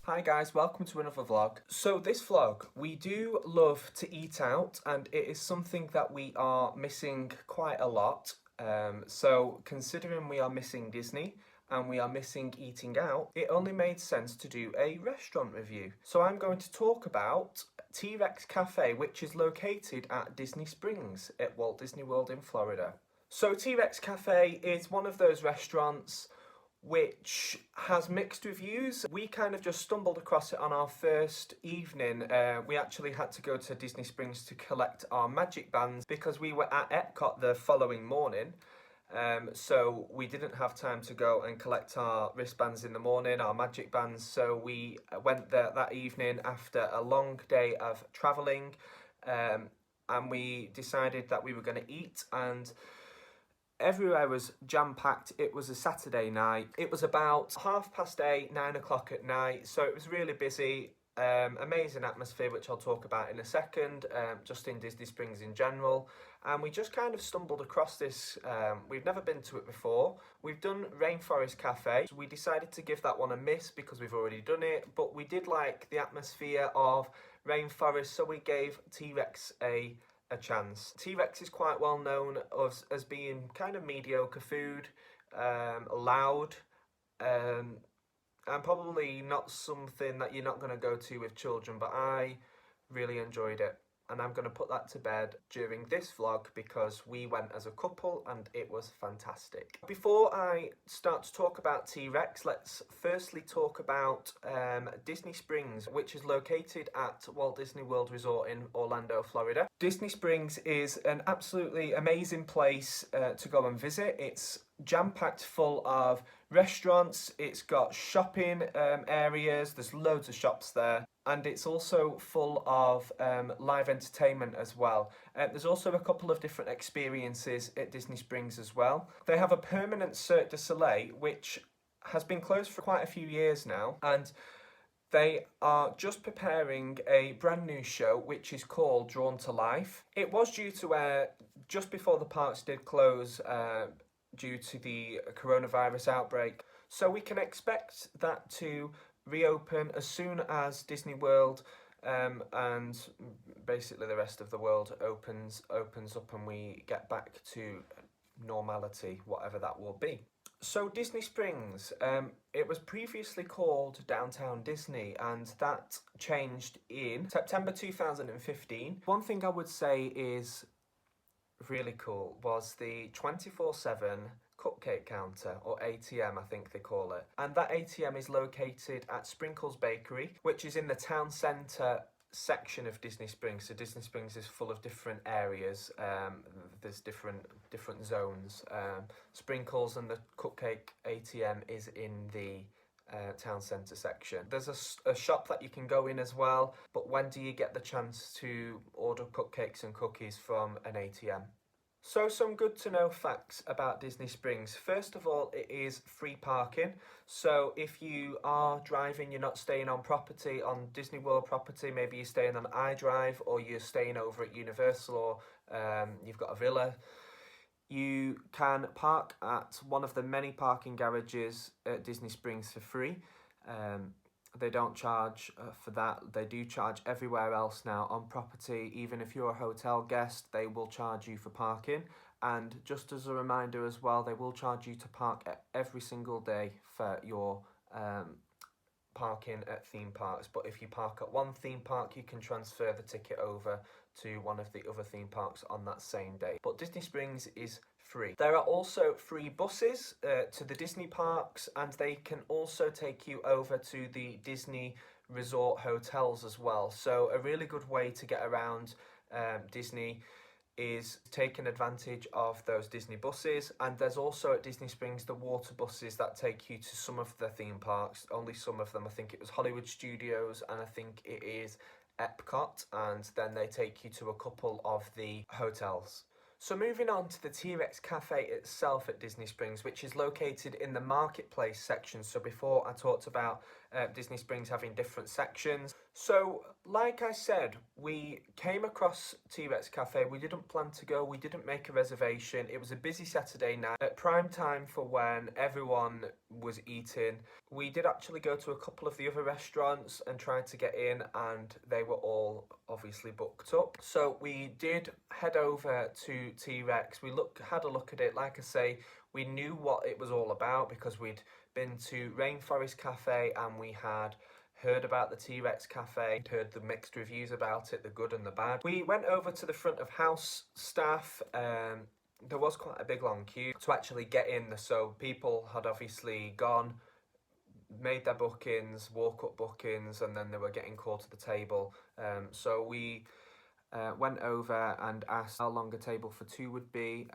Hi guys, welcome to another vlog. So this vlog, we do love to eat out and it is something that we are missing quite a lot. So considering we are missing Disney and we are missing eating out, it only made sense to do a restaurant review. So I'm going to talk about T-Rex Cafe, which is located at Disney Springs at Walt Disney World in Florida. So T-Rex Cafe is one of those restaurants which has mixed reviews. We kind of just stumbled across it on our first evening. We actually had to go to Disney Springs to collect our magic bands because we were at Epcot the following morning. So we didn't have time to go and collect our wristbands in the morning, our magic bands. So we went there that evening after a long day of travelling, and we decided that we were going to eat, and everywhere was jam-packed. It was a Saturday night. It was about 8:30, 9 o'clock at night, so it was really busy. Amazing atmosphere, which I'll talk about in a second, just in Disney Springs in general. And we just kind of stumbled across this. We've never been to it before. We've done Rainforest Cafe. So we decided to give that one a miss because we've already done it, but we did like the atmosphere of Rainforest, so we gave T-Rex a chance. T-Rex is quite well known as being kind of mediocre food, loud, and probably not something that you're not going to go to with children, but I really enjoyed it. And I'm going to put that to bed during this vlog because we went as a couple and it was fantastic. Before I start to talk about T-Rex, let's firstly talk about Disney Springs, which is located at Walt Disney World Resort in Orlando, Florida. Disney Springs is an absolutely amazing place to go and visit. It's jam-packed full of restaurants, it's got shopping areas, there's loads of shops there, and it's also full of live entertainment as well. There's also a couple of different experiences at Disney Springs as well. They have a permanent Cirque du Soleil, which has been closed for quite a few years now, and they are just preparing a brand new show which is called Drawn to Life. It was due to air just before the parks did close due to the coronavirus outbreak. So we can expect that to reopen as soon as Disney World and basically the rest of the world opens up and we get back to normality, whatever that will be. So Disney Springs, it was previously called Downtown Disney, and that changed in September 2015. One thing I would say is really cool was the 24/7 cupcake counter, or ATM I think they call it, and that ATM is located at Sprinkles Bakery, which is in the town centre section of Disney Springs. So Disney Springs is full of different areas. There's different zones. Sprinkles and the cupcake ATM is in the town centre section. There's a shop that you can go in as well, but when do you get the chance to order cupcakes and cookies from an ATM? So some good to know facts about Disney Springs. First of all, it is free parking. So if you are driving, you're not staying on property, on Disney World property, maybe you're staying on iDrive or you're staying over at Universal, or you've got a villa, you can park at one of the many parking garages at Disney Springs for free. They don't charge for that. They do charge everywhere else now on property. Even if you're a hotel guest, they will charge you for parking. And just as a reminder as well, they will charge you to park every single day for your parking at theme parks. But if you park at one theme park, you can transfer the ticket over to one of the other theme parks on that same day. But Disney Springs is free. There are also free buses to the Disney parks, and they can also take you over to the Disney resort hotels as well. So a really good way to get around Disney is taking advantage of those Disney buses. And there's also at Disney Springs the water buses that take you to some of the theme parks, only some of them. I think it was Hollywood Studios and I think it is Epcot, and then they take you to a couple of the hotels. So moving on to the T-Rex Cafe itself at Disney Springs, which is located in the marketplace section. So before I talked about Disney Springs having different sections. So, like I said, we came across T-Rex Cafe. We didn't plan to go, we didn't make a reservation. It was a busy Saturday night, at prime time for when everyone was eating. We did actually go to a couple of the other restaurants and tried to get in, and they were all obviously booked up. So we did head over to T-Rex. We had a look at it. Like I say, we knew what it was all about because we'd been to Rainforest Cafe and we had heard about the T-Rex Cafe, heard the mixed reviews about it, the good and the bad. We went over to the front of house staff. There was quite a big long queue to actually get in, so people had obviously gone, made their bookings, walk-up bookings, and then they were getting called to the table. So we went over and asked how long a table for two would be.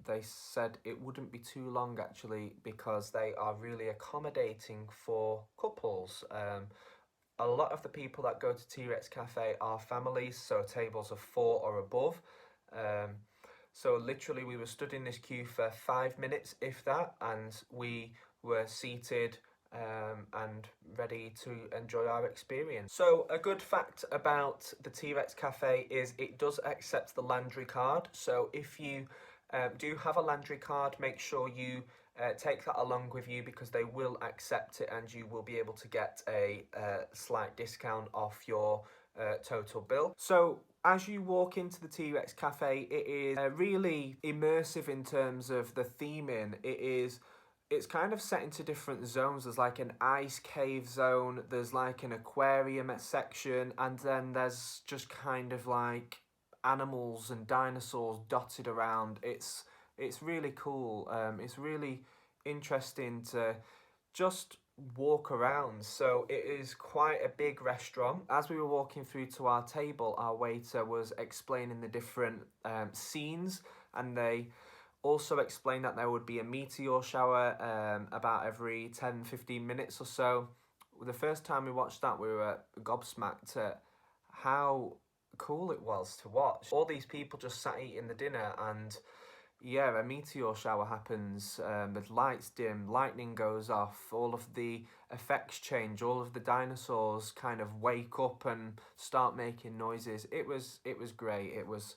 They said it wouldn't be too long actually because they are really accommodating for couples. A lot of the people that go to T-Rex Cafe are families, so tables of 4 or above. So literally we were stood in this queue for 5 minutes, if that, and we were seated and ready to enjoy our experience. So a good fact about the T-Rex Cafe is it does accept the Landry card. So if you do have a Landry card, make sure you take that along with you because they will accept it and you will be able to get a slight discount off your total bill. So as you walk into the T-Rex Cafe, it is really immersive in terms of the theming. It's kind of set into different zones. There's like an ice cave zone, there's like an aquarium section, and then there's just kind of like animals and dinosaurs dotted around. It's really cool. It's really interesting to just walk around. So it is quite a big restaurant. As we were walking through to our table, our waiter was explaining the different scenes, and they also explained that there would be a meteor shower about every 10-15 minutes or so. The first time we watched that, we were gobsmacked at how cool it was to watch. All these people just sat eating the dinner, and yeah, a meteor shower happens, the lights dim, lightning goes off, all of the effects change, all of the dinosaurs kind of wake up and start making noises. It was great. It was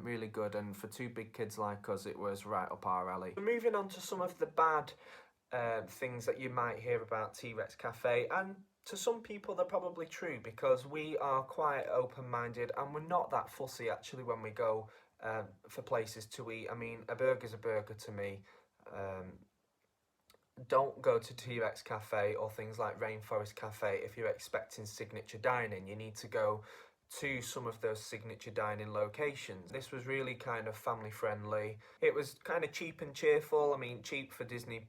really good, and for two big kids like us, it was right up our alley. Moving on to some of the bad things that you might hear about T-Rex Cafe, and to some people they're probably true because we are quite open-minded and we're not that fussy actually when we go for places to eat. I mean, a burger's a burger to me. Don't go to T-Rex Cafe or things like Rainforest Cafe if you're expecting signature dining. You need to go to some of those signature dining locations. This was really kind of family friendly. It was kind of cheap and cheerful. I mean, cheap for Disney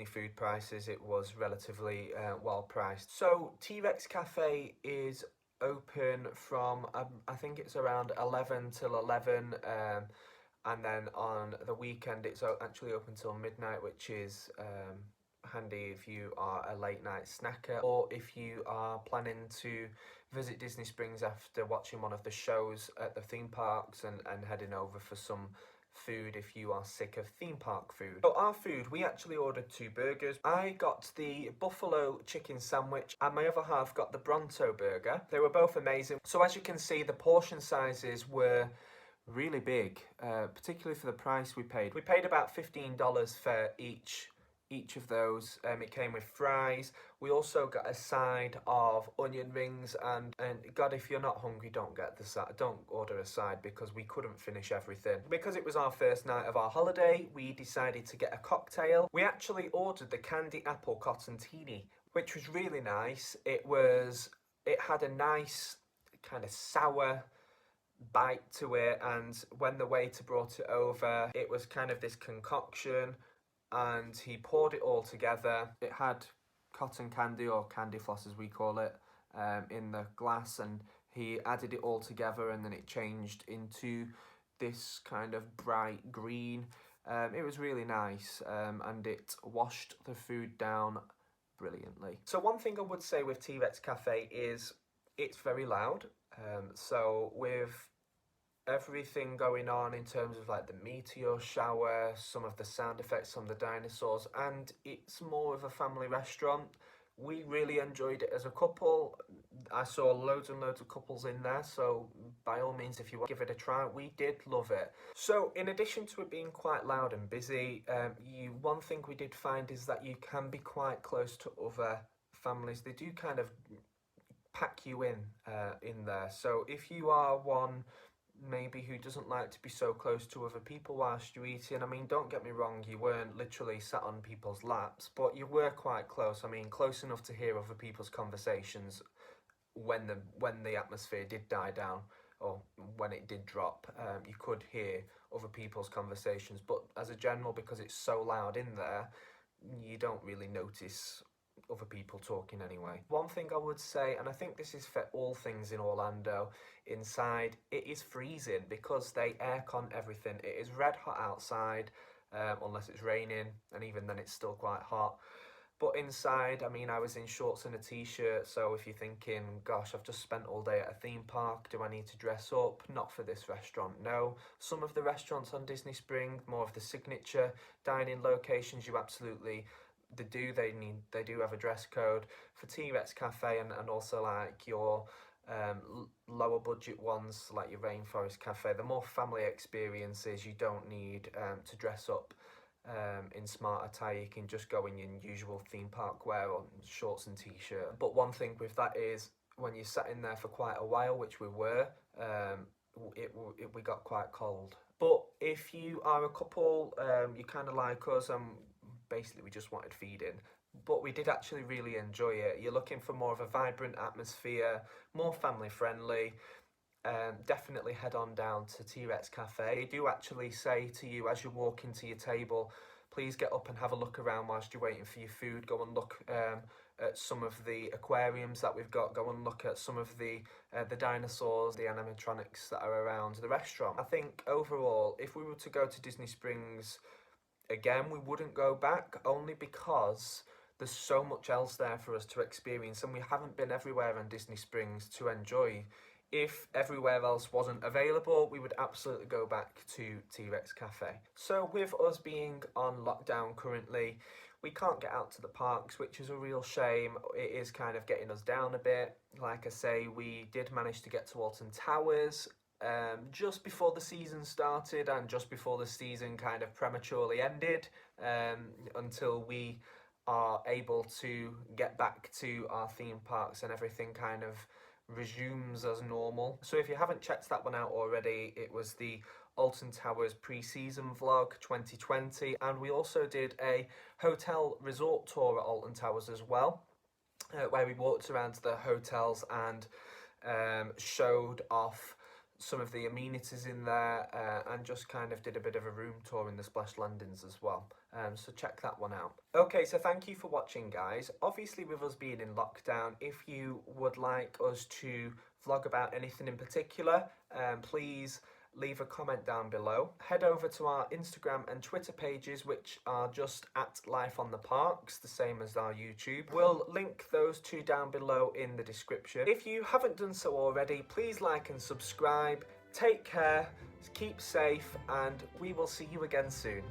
food prices. It was relatively well priced. So T-Rex Cafe is open from I think it's around 11 till 11, and then on the weekend it's actually open till midnight, which is handy if you are a late night snacker or if you are planning to visit Disney Springs after watching one of the shows at the theme parks and heading over for some food if you are sick of theme park food. So our food, we actually ordered 2 burgers. I got the buffalo chicken sandwich and my other half got the Bronto burger. They were both amazing. So as you can see, the portion sizes were really big, particularly for the price we paid. We paid about $15 for each of those. It came with fries. We also got a side of onion rings, and God, if you're not hungry, don't get the side. Don't order a side because we couldn't finish everything. Because it was our first night of our holiday, we decided to get a cocktail. We actually ordered the candy apple cotton tini, which was really nice. It had a nice kind of sour bite to it, and when the waiter brought it over, it was kind of this concoction, and he poured it all together. It had cotton candy, or candy floss as we call it, in the glass, and he added it all together, and then it changed into this kind of bright green. It was really nice, and it washed the food down brilliantly. So one thing I would say with T-Rex Cafe is it's very loud. So with everything going on in terms of like the meteor shower, some of the sound effects, some of the dinosaurs, and it's more of a family restaurant. We really enjoyed it as a couple. I saw loads and loads of couples in there, so by all means, if you want to give it a try, we did love it. So in addition to it being quite loud and busy, one thing we did find is that you can be quite close to other families. They do kind of pack you in there. So if you are one maybe who doesn't like to be so close to other people whilst you're eating, I mean, don't get me wrong, you weren't literally sat on people's laps, but you were quite close. I mean, close enough to hear other people's conversations when the atmosphere did die down, or when it did drop. You could hear other people's conversations, but as a general, because it's so loud in there, you don't really notice other people talking anyway. One thing I would say, and I think this is for all things in Orlando, inside it is freezing because they aircon everything. It is red hot outside, unless it's raining, and even then it's still quite hot. But inside, I mean, I was in shorts and a t-shirt, so if you're thinking, gosh, I've just spent all day at a theme park, do I need to dress up? Not for this restaurant, no. Some of the restaurants on Disney Springs, more of the signature dining locations, you absolutely they do have a dress code. For T-Rex Cafe and also like your lower budget ones like your Rainforest Cafe, the more family experiences, you don't need to dress up in smart attire. You can just go in your usual theme park wear or shorts and t-shirt. But one thing with that is when you sat in there for quite a while, which we were, we got quite cold. But if you are a couple, you kind of like us, basically we just wanted feeding, but we did actually really enjoy it. You're looking for more of a vibrant atmosphere, more family friendly, definitely head on down to T-Rex Cafe. They do actually say to you as you walk into your table, please get up and have a look around whilst you're waiting for your food. Go and look at some of the aquariums that we've got. Go and look at some of the dinosaurs, the animatronics that are around the restaurant. I think overall, if we were to go to Disney Springs again, we wouldn't go back, only because there's so much else there for us to experience, and we haven't been everywhere in Disney Springs to enjoy. If everywhere else wasn't available, we would absolutely go back to T-Rex Cafe. So with us being on lockdown currently, we can't get out to the parks, which is a real shame. It is kind of getting us down a bit. Like I say, we did manage to get to Alton Towers just before the season started and just before the season kind of prematurely ended, until we are able to get back to our theme parks and everything kind of resumes as normal. So if you haven't checked that one out already, it was the Alton Towers pre-season vlog 2020, and we also did a hotel resort tour at Alton Towers as well, where we walked around to the hotels and showed off some of the amenities in there, and just kind of did a bit of a room tour in the splash landings as well. So check that one out. Okay, so thank you for watching, guys. Obviously, with us being in lockdown, if you would like us to vlog about anything in particular, please leave a comment down below. Head over to our Instagram and Twitter pages, which are just at Life on the Parks, the same as our YouTube. We'll link those two down below in the description. If you haven't done so already, please like and subscribe. Take care, keep safe, and we will see you again soon.